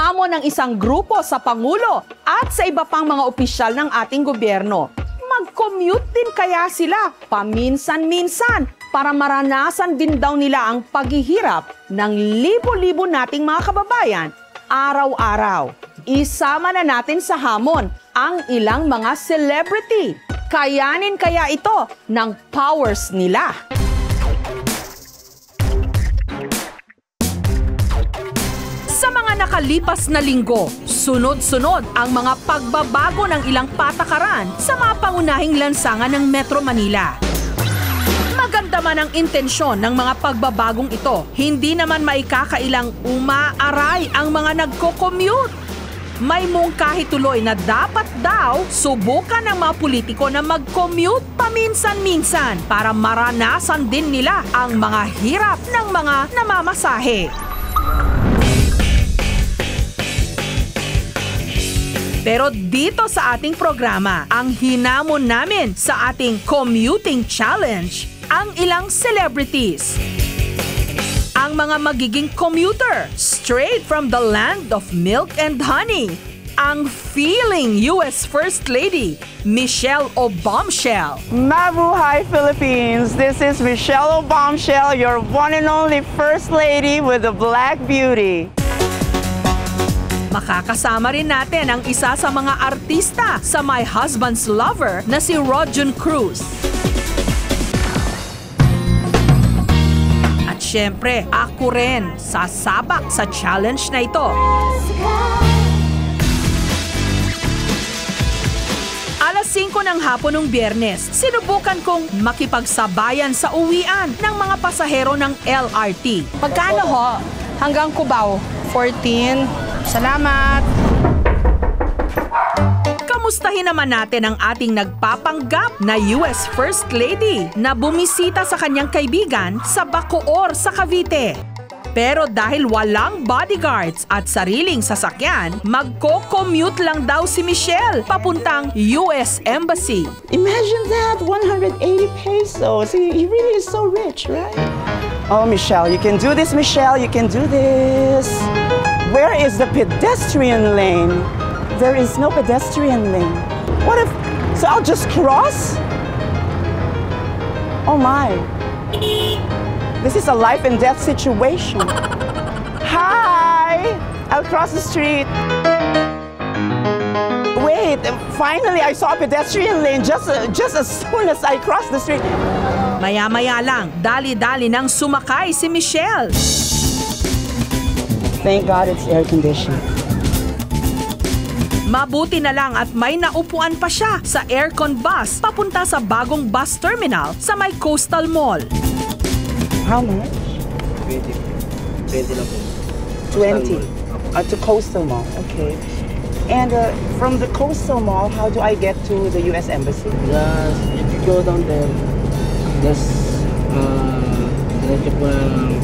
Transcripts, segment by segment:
hamon ng isang grupo sa Pangulo at sa iba pang mga opisyal ng ating gobyerno. Mag-commute din kaya sila paminsan-minsan para maranasan din daw nila ang paghihirap ng libo-libo nating mga kababayan araw-araw. Isama na natin sa hamon ang ilang mga celebrity. Kayanin kaya ito ng powers nila. Sa mga nakalipas na linggo, sunod-sunod ang mga pagbabago ng ilang patakaran sa mga pangunahing lansangan ng Metro Manila. Maganda man ang intensyon ng mga pagbabagong ito, hindi naman maikakailang umaaray ang mga nagko-commute. May mungkahi tuloy na dapat daw subukan ng mga politiko na mag-commute paminsan-minsan para maranasan din nila ang mga hirap ng mga namamasahe. Pero dito sa ating programa, ang hinamon namin sa ating commuting challenge, ang ilang celebrities. Ang mga magiging commuter, straight from the land of milk and honey. Ang feeling US First Lady, Michelle Obamshell. Mabuhay Philippines! This is Michelle Obamshell, your one and only First Lady with the Black Beauty. Makakasama rin natin ang isa sa mga artista sa My Husband's Lover na si Rodjun Cruz. At syempre, ako rin sasabak sa challenge na ito. Alas 5 ng hapon ng Biyernes, sinubukan kong makipagsabayan sa uwian ng mga pasahero ng LRT. Magkano ho? Hanggang Cubao? 14. Salamat! Kamustahin naman natin ang ating nagpapanggap na US First Lady na bumisita sa kanyang kaibigan sa Bacoor sa Cavite. Pero dahil walang bodyguards at sariling sasakyan, magko-commute lang daw si Michelle papuntang US Embassy. Imagine that, 180 pesos. He really is so rich, right? Oh, Michelle, you can do this, Michelle, you can do this. Where is the pedestrian lane? There is no pedestrian lane. What if, so I'll just cross? Oh my. This is a life and death situation. Hi! I'll cross the street. Wait, finally I saw a pedestrian lane just as soon as I crossed the street. Maya-maya lang, dali-dali nang sumakay si Michelle. Thank God it's air-conditioned. Mabuti na lang at may naupuan pa siya sa aircon bus papunta sa bagong bus terminal sa may Coastal Mall. How much? 20. 20 lang po. 20. To Coastal Mall, okay. And from the Coastal Mall, how do I get to the U.S. Embassy? Just, if you go down there, just, diretso po ng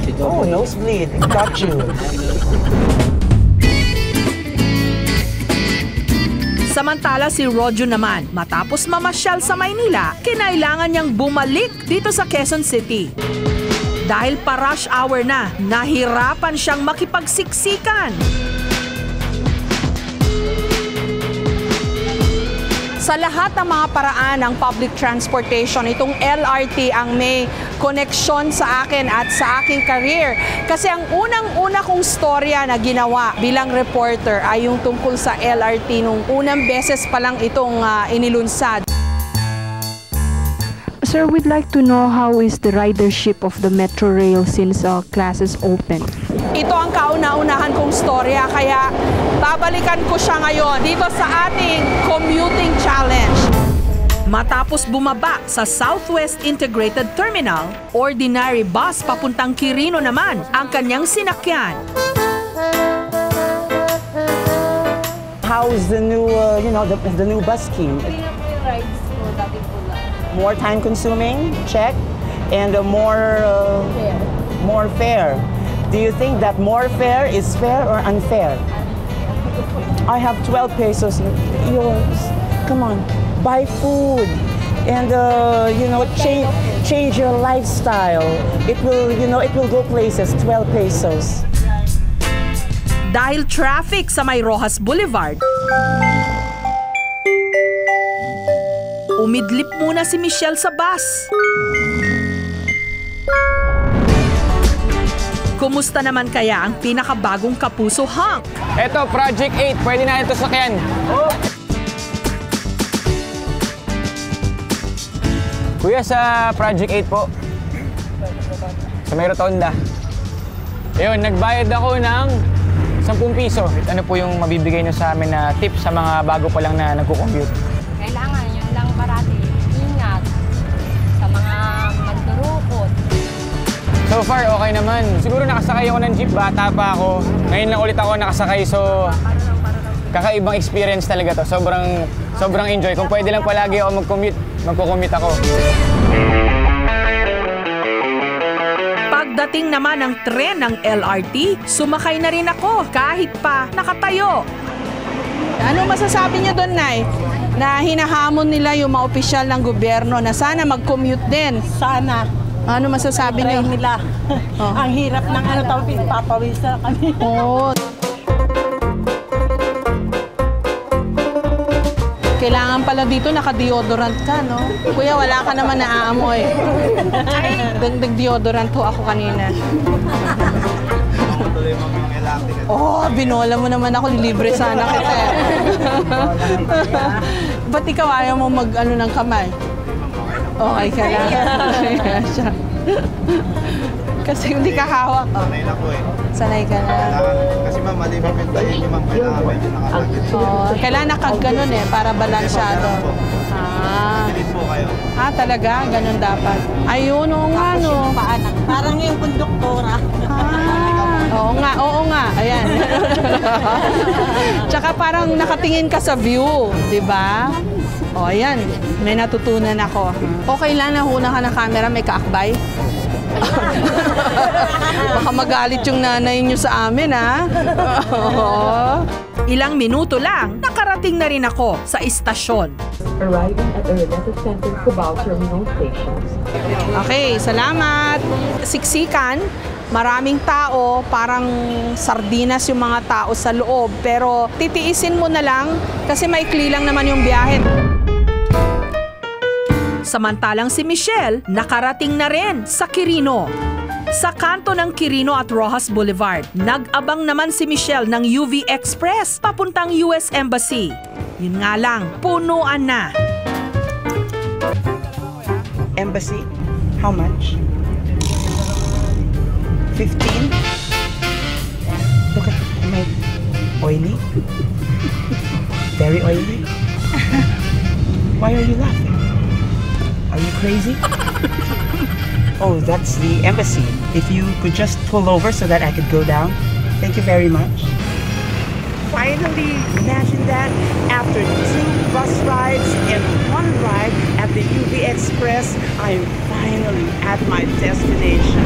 sito. Oh, nosebleed. Got you. Samantala si Rodjun naman, matapos mamasyal sa Maynila, kinailangan niyang bumalik dito sa Quezon City. Dahil pa rush hour na, nahirapan siyang makipagsiksikan. Sa lahat ng mga paraan ng public transportation, itong LRT ang may koneksyon sa akin at sa aking career. Kasi ang unang-una kong storya na ginawa bilang reporter ay yung tungkol sa LRT nung unang beses pa lang itong inilunsad. Sir, we'd like to know how is the ridership of the Metro Rail since classes open? Ito ang kauna-unahan kong storya, kaya babalikan ko siya ngayon dito sa ating commuting challenge. Matapos bumaba sa Southwest Integrated Terminal, ordinary bus papuntang Quirino naman ang kanyang sinakyan. How's the new, the new bus scheme? More time consuming, check, and more fare. Do you think that more fare is fair or unfair? I have 12 pesos. Yours. Come on, buy food, and change your lifestyle. It will go places. 12 pesos. Dahil traffic sa may Rojas Boulevard, umidlip muna si Michelle sa bus. Kumusta naman kaya ang pinakabagong Kapuso Hunk? Eto, Project 8. Pwede na ito sakyan. Kuya, sa Project 8 po. Sa may rotonda. Ayun, nagbayad ako ng 10 piso. Ano po yung mabibigay nyo sa amin na tip sa mga bago pa lang na nagko-commute? Kailangan yun lang parati. Ingat sa mga magdurukot. So far, okay naman. Siguro nakasakay ako ng jeep, bata pa ako. Ngayon lang ulit ako nakasakay, so kakaibang experience talaga to. Sobrang enjoy. Kung pwede lang palagi ako magko-commute ako. Pagdating naman ng tren ng LRT, sumakay na rin ako kahit pa nakatayo. Ano masasabi niyo doon, Nay? Na hinahamon nila yung mga opisyal ng gobyerno na sana mag-commute din. Sana. Ano masasabi niyo? Nila. Oh. Ang hirap ng papawisa kami. Oo. Kailangan pala dito naka-deodorant ka, no? Kuya, wala ka naman naaamoy. Dagdag deodorant ho ako kanina. Oh, binola mo naman ako, libre sana kita. Ba't ikaw ayaw mo mag-ano ng kamay? Okay ka lang. Kasi hindi ka hawak. Sanay na po eh. Sanay ka na. Kasi ma'am, mali mapintayin niyo ma'am, kailangan medyo nakalagit. Kailangan nakaganon eh, para balansyado. Pilit po kayo. Talaga? Ganon dapat. Ayun, oo nga, no. Parang yung konduktora. Oo nga. Ayan. Tsaka parang nakatingin ka sa view, di ba? O, ayan. May natutunan ako. Okay lang, nahuna ka ng camera, may kaakbay. Baka magalit yung nanay niyo sa amin, ha? Ilang minuto lang, nakarating na rin ako sa istasyon. Arriving at Araneta Center, Cubao Terminal Station. Okay, salamat. Siksikan, maraming tao, parang sardinas yung mga tao sa loob. Pero titiisin mo na lang kasi maikli lang naman yung biyahe. Samantalang si Michelle, nakarating na rin sa Quirino. Sa kanto ng Quirino at Rojas Boulevard, nag-abang naman si Michelle ng UV Express papuntang US Embassy. Yun nga lang, punuan na. Embassy, how much? 15? Look at my oily. Very oily. Why are you laughing? Are you crazy? Oh, that's the embassy. If you could just pull over so that I could go down. Thank you very much. Finally, imagine that. After 2 bus rides and 1 ride at the UV Express, I am finally at my destination.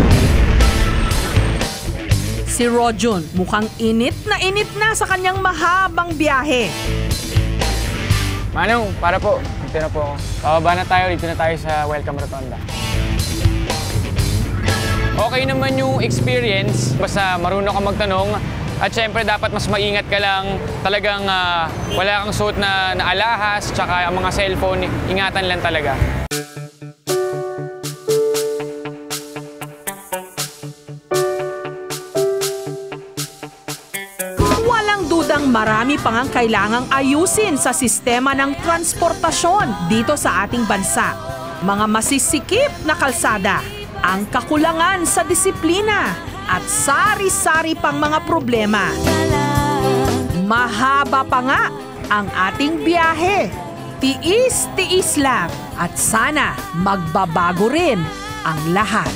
Si Rojun, mukhang init na sa kanyang mahabang biyahe. Manong, para po. Dito na po ako. Pababa na tayo, dito na tayo sa Welcome Rotonda. Okay naman yung experience, basta marunong ka magtanong. At syempre dapat mas maingat ka lang. Talagang wala kang suot na alahas, tsaka ang mga cellphone, ingatan lang talaga. Marami pang ang kailangang ayusin sa sistema ng transportasyon dito sa ating bansa. Mga masisikip na kalsada, ang kakulangan sa disiplina, at sari-sari pang mga problema. Mahaba pa nga ang ating biyahe. Tiis-tiis lang at sana magbabago rin ang lahat.